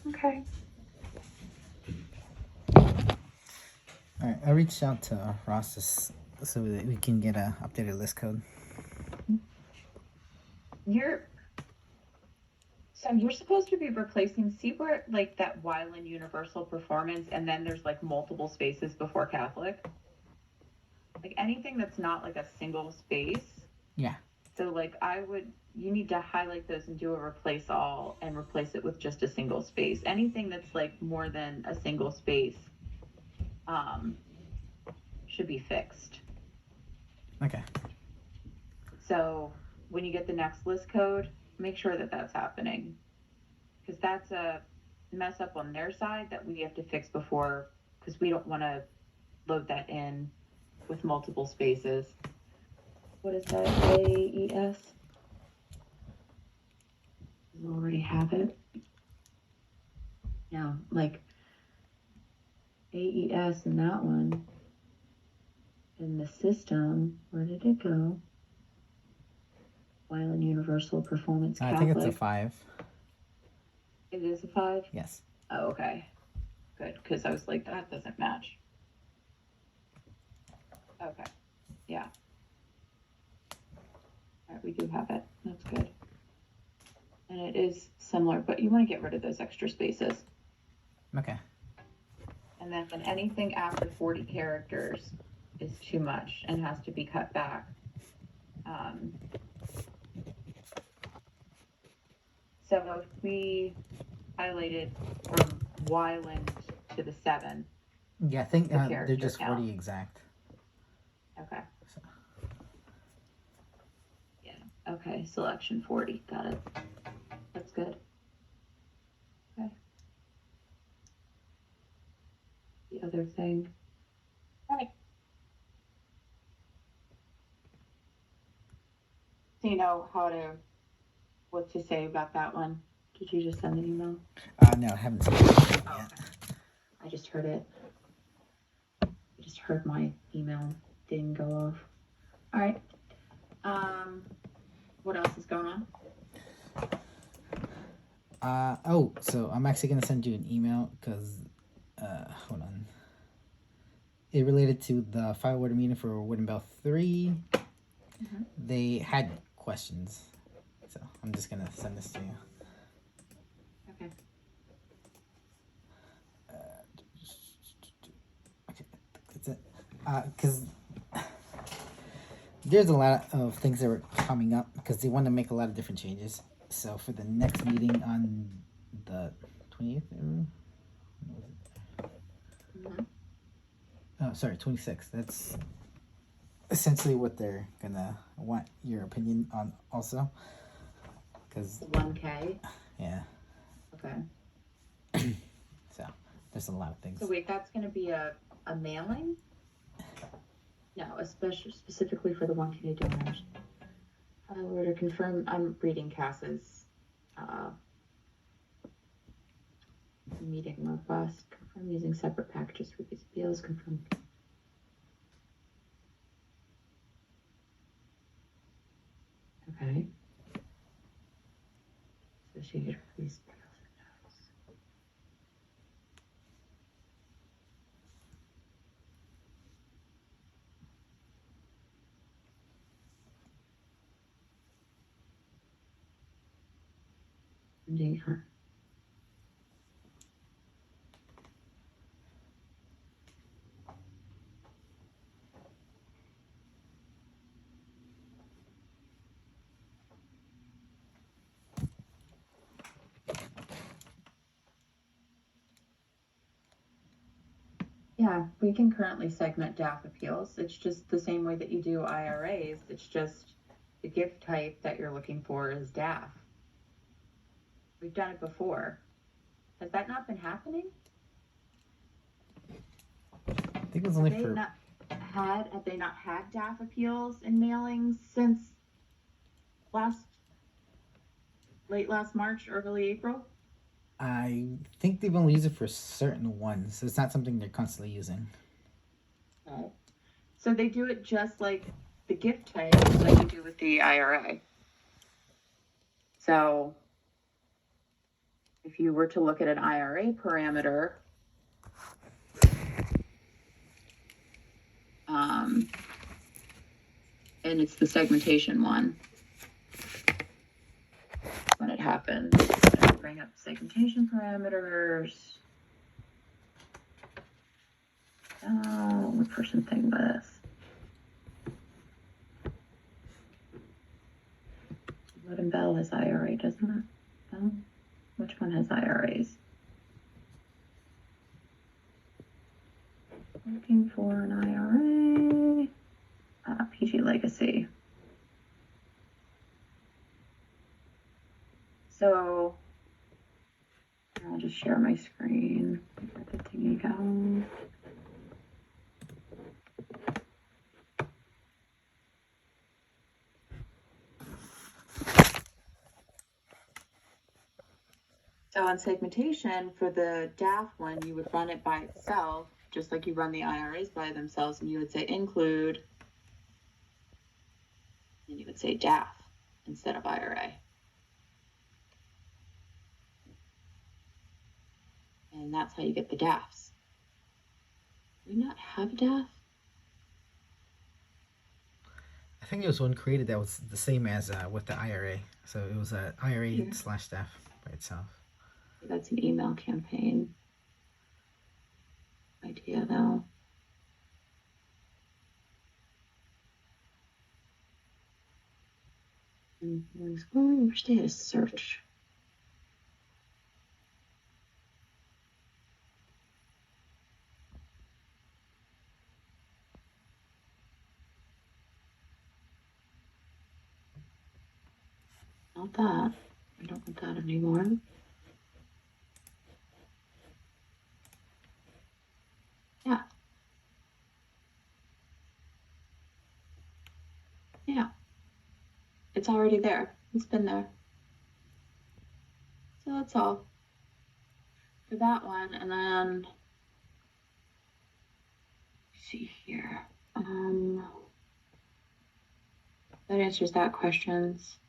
Okay. All right, I reached out to Ross so that we can get a updated list code. So you're supposed to be replacing, see where like that Wyland Universal Performance and then there's like multiple spaces before Catholic? Like anything that's not like a single space. Yeah. So like you need to highlight those and do a replace all and replace it with just a single space. Anything that's like more than a single space um, should be fixed. Okay. So when you get the next list code, make sure that that's happening. Because that's a mess up on their side that we have to fix before, because we don't want to load that in with multiple spaces. What is that? AES? Does it already have it? No, like AES and that one in the system. Where did it go? Wyland Universal Performance Catholic. I think it's a 5. It is a 5? Yes. Oh, okay. Good, because I was like, that doesn't match. Okay. Yeah. All right, we do have it. That's good. And it is similar, but you want to get rid of those extra spaces. Okay. And then anything after 40 characters is too much and has to be cut back. So if we highlighted from Wyland to the 7. Yeah, I think they're just 40 count. Exact. Okay. So. Yeah. Okay. Selection 40. Got it. That's good. Okay. The other thing. Okay. Do you know what to say about that one? Did you just send an email? No, I haven't seen it yet. I just heard it. I just heard my email ding go off. All right. What else is going on? So I'm actually gonna send you an email because, hold on. It related to the fire water meeting for Wooden Bell 3. Mm-hmm. They had questions, so I'm just gonna send this to you. Okay. Okay, that's it. Because there's a lot of things that were coming up because they want to make a lot of different changes. So for the next meeting on the 28th, mm-hmm. Oh, sorry, 26th. That's essentially what they're gonna want your opinion on also. Because 1K. Yeah. Okay. So there's a lot of things. So wait, that's gonna be a mailing? No, especially specifically for the 1K donors. We're to confirm. I'm reading Cass's meeting request. Confirm using separate packages for these appeals. Confirm. Okay. Associated with these appeals. Yeah, we can currently segment DAF appeals. It's just the same way that you do IRAs. It's just the gift type that you're looking for is DAF. We've done it before. Has that not been happening? I think it was only have they not had DAF appeals in mailings since late last March, early April? I think they've only used it for certain ones, so it's not something they're constantly using. Okay. So they do it just like the gift type that you do with the IRA. So if if you were to look at an IRA parameter, and it's the segmentation one, when it happens, bring up segmentation parameters. Oh, look for something with this. Wood and Bell has IRA, doesn't it? No? Which one has IRAs? Looking for an IRA. PG Legacy. So I'll just share my screen. Where the thingy go? So on segmentation, for the DAF one, you would run it by itself, just like you run the IRAs by themselves, and you would say include, and you would say DAF instead of IRA. And that's how you get the DAFs. Do we not have a DAF? I think there was one created that was the same as with the IRA. So it was a IRA slash staff by itself. That's an email campaign idea, though. And where's data search? Not that. I don't want that anymore. Yeah. Yeah. It's already there. It's been there. So that's all for that one. And then, let's see here. That answers that questions.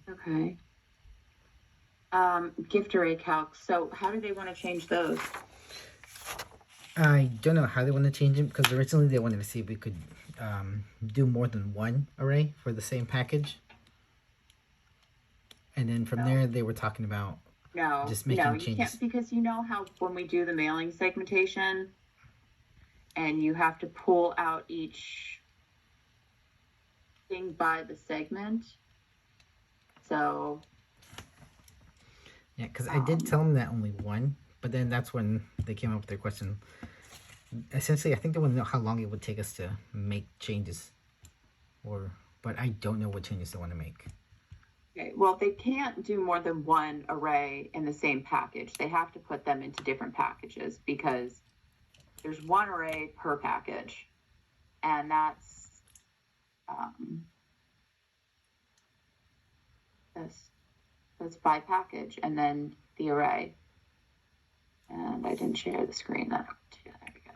Okay. Gift array calcs. So how do they want to change those? I don't know how they want to change it because originally they wanted to see if we could do more than one array for the same package. And then from there, they were talking about just making changes. You can't, because you know how when we do the mailing segmentation and you have to pull out each thing by the segment. So yeah, because I did tell them that only one, but then that's when they came up with their question. Essentially, I think they want to know how long it would take us to make changes, but I don't know what changes they want to make. Okay, well, they can't do more than one array in the same package. They have to put them into different packages because there's one array per package, and that's by package, and then the array. And I didn't share the screen. There we go.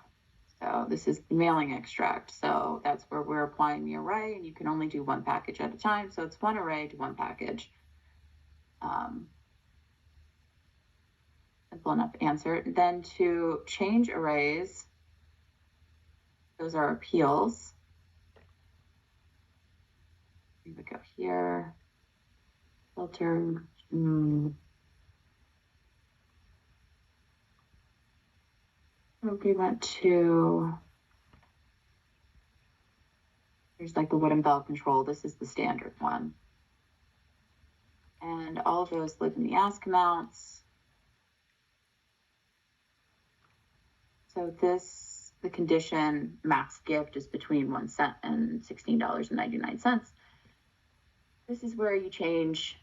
So this is the mailing extract. So that's where we're applying the array, and you can only do one package at a time. So it's one array to one package. Simple enough answer. Then to change arrays, those are appeals. We would go here, filter. We went to, there's like the Wood and Bell control. This is the standard one. And all of those live in the ask amounts. So the condition max gift is between 1 cent and $16.99. This is where you change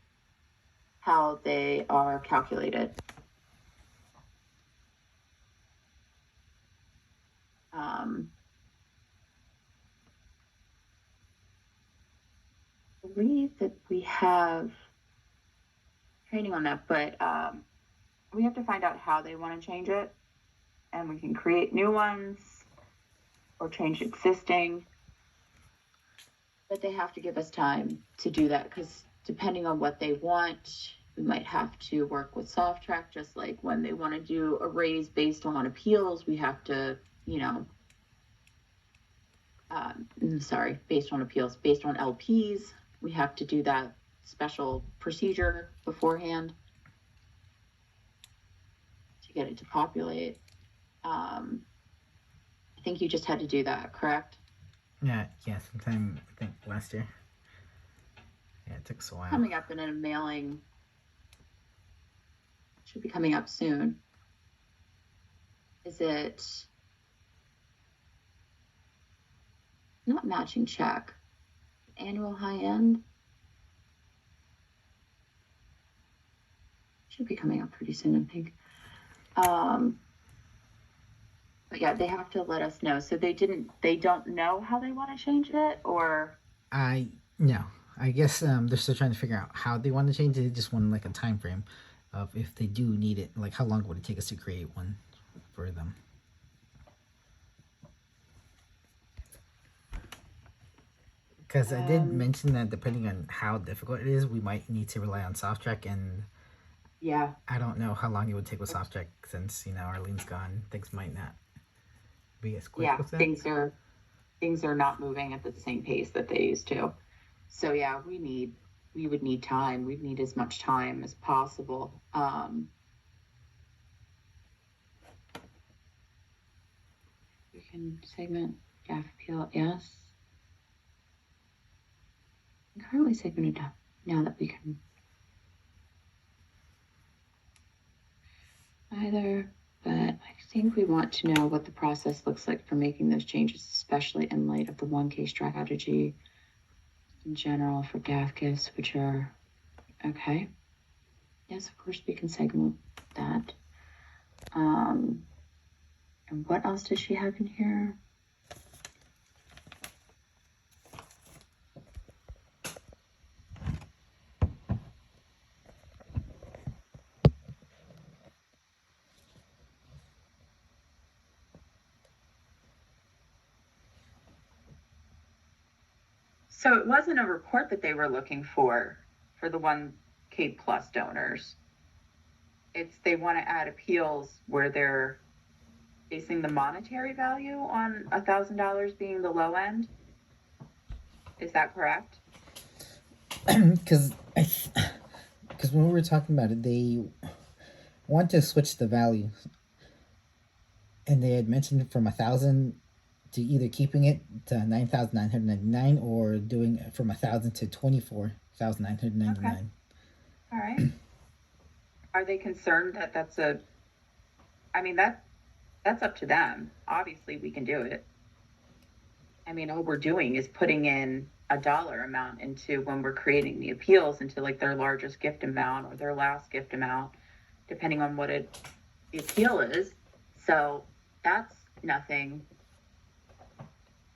how they are calculated. I believe that we have training on that, but we have to find out how they want to change it. and we can create new ones or change existing. But they have to give us time to do that, because depending on what they want, we might have to work with Softrack, just like when they want to do a raise based on appeals, we have to, based on appeals, based on LPs, we have to do that special procedure beforehand to get it to populate. I think you just had to do that, correct? Yeah, sometime I think last year. Yeah, it took us a while. Coming up in a mailing. Should be coming up soon. Is it not matching check? Annual high end? Should be coming up pretty soon, I think. But yeah, they have to let us know. So they don't know how they want to change it, or? No. I guess they're still trying to figure out how they want to change it. They just want like a time frame of if they do need it, like how long would it take us to create one for them. Because I did mention that depending on how difficult it is, we might need to rely on Softrack, and yeah, I don't know how long it would take with Softrack since Arlene's gone. Things might not be as quick with that. Things are not moving at the same pace that they used to. So yeah, we would need time. We'd need as much time as possible. We can segment DAF appeal, yes. I'm currently segmented DAF now that we can either, but I think we want to know what the process looks like for making those changes, especially in light of the 1K strategy in general for DAF gifts, which are okay. Yes, of course we can segment that. And what else does she have in here? So it wasn't a report that they were looking for the 1K plus donors. It's they want to add appeals where they're basing the monetary value on $1,000 being the low end. Is that correct? Because when we were talking about it, they want to switch the value, and they had mentioned from 1,000 to either keeping it to 9,999 or doing it from 1,000 to 24,999. Okay. All right. Are they concerned that that's up to them. Obviously we can do it. I mean, all we're doing is putting in a dollar amount into, when we're creating the appeals, into like their largest gift amount or their last gift amount, depending on what the appeal is. So that's nothing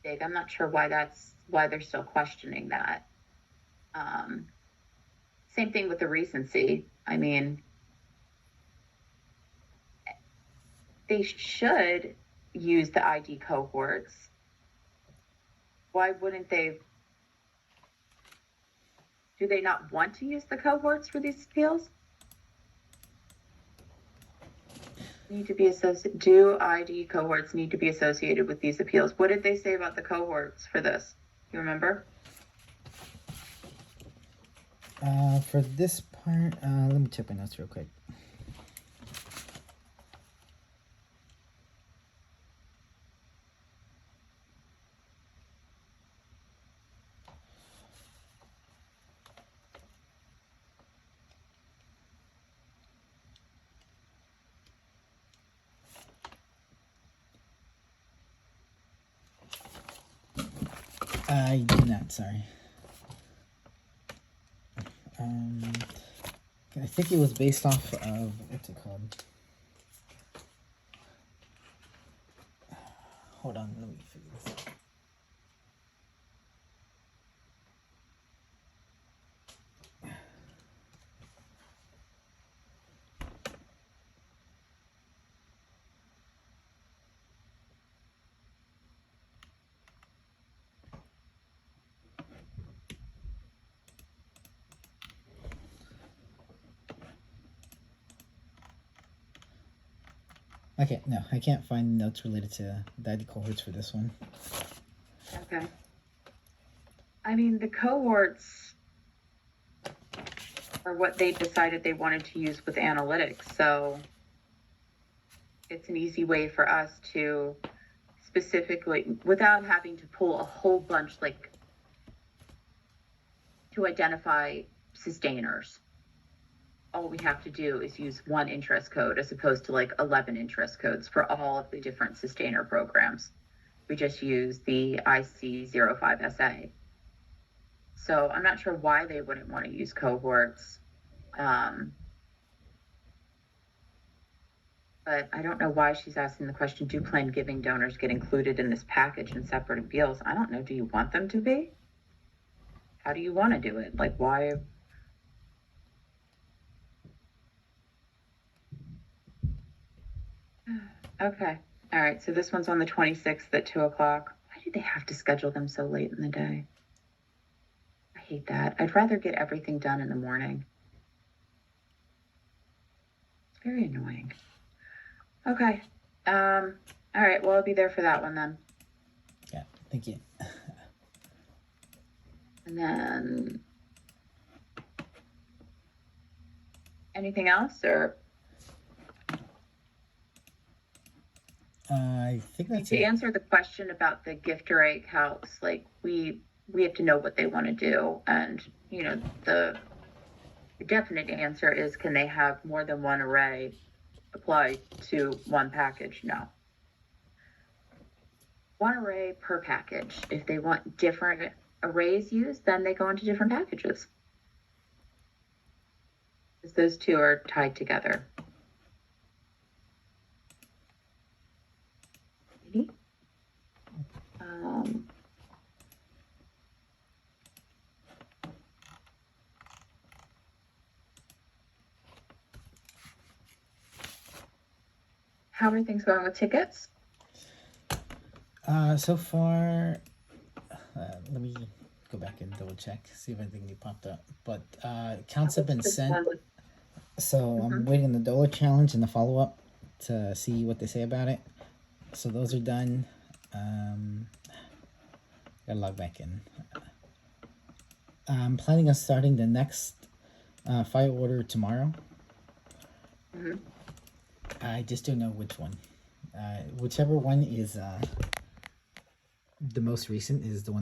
big. I'm not sure why they're still questioning that. Same thing with the recency. I mean, they should use the ID cohorts. Why wouldn't they? Do they not want to use the cohorts for these appeals? Do ID cohorts need to be associated with these appeals? What did they say about the cohorts for this? You remember? For this part, let me check my notes real quick. I did not, sorry. I think it was based off of, what's it called? Hold on, let me figure this out. Okay, no, I can't find notes related to the ID cohorts for this one. Okay. I mean, the cohorts are what they decided they wanted to use with analytics, so it's an easy way for us to specifically, without having to pull a whole bunch, like, to identify sustainers. All we have to do is use one interest code as opposed to like 11 interest codes for all of the different sustainer programs. We just use the IC05SA. So I'm not sure why they wouldn't want to use cohorts. But I don't know why she's asking the question, do planned giving donors get included in this package and separate appeals? I don't know. Do you want them to be? How do you want to do it? Like, why? Okay. All right. So this one's on the 26th at 2 o'clock. Why do they have to schedule them so late in the day? I hate that. I'd rather get everything done in the morning. It's very annoying. Okay. All right. Well, I'll be there for that one then. Yeah, thank you. And then anything else, or I think that's to it. answer the question about the gift array calcs, like we have to know what they want to do, and you know the definite answer is, can they have more than one array apply to one package? No. One array per package. If they want different arrays used, then they go into different packages. Because those two are tied together. How are things going with tickets? So far, let me go back and double check, see if anything new popped up. But counts have been sent. So I'm waiting on the dollar challenge and the follow up to see what they say about it. So those are done. Gotta log back in. I'm planning on starting the next fire order tomorrow. I just don't know which one. Whichever one is the most recent is the one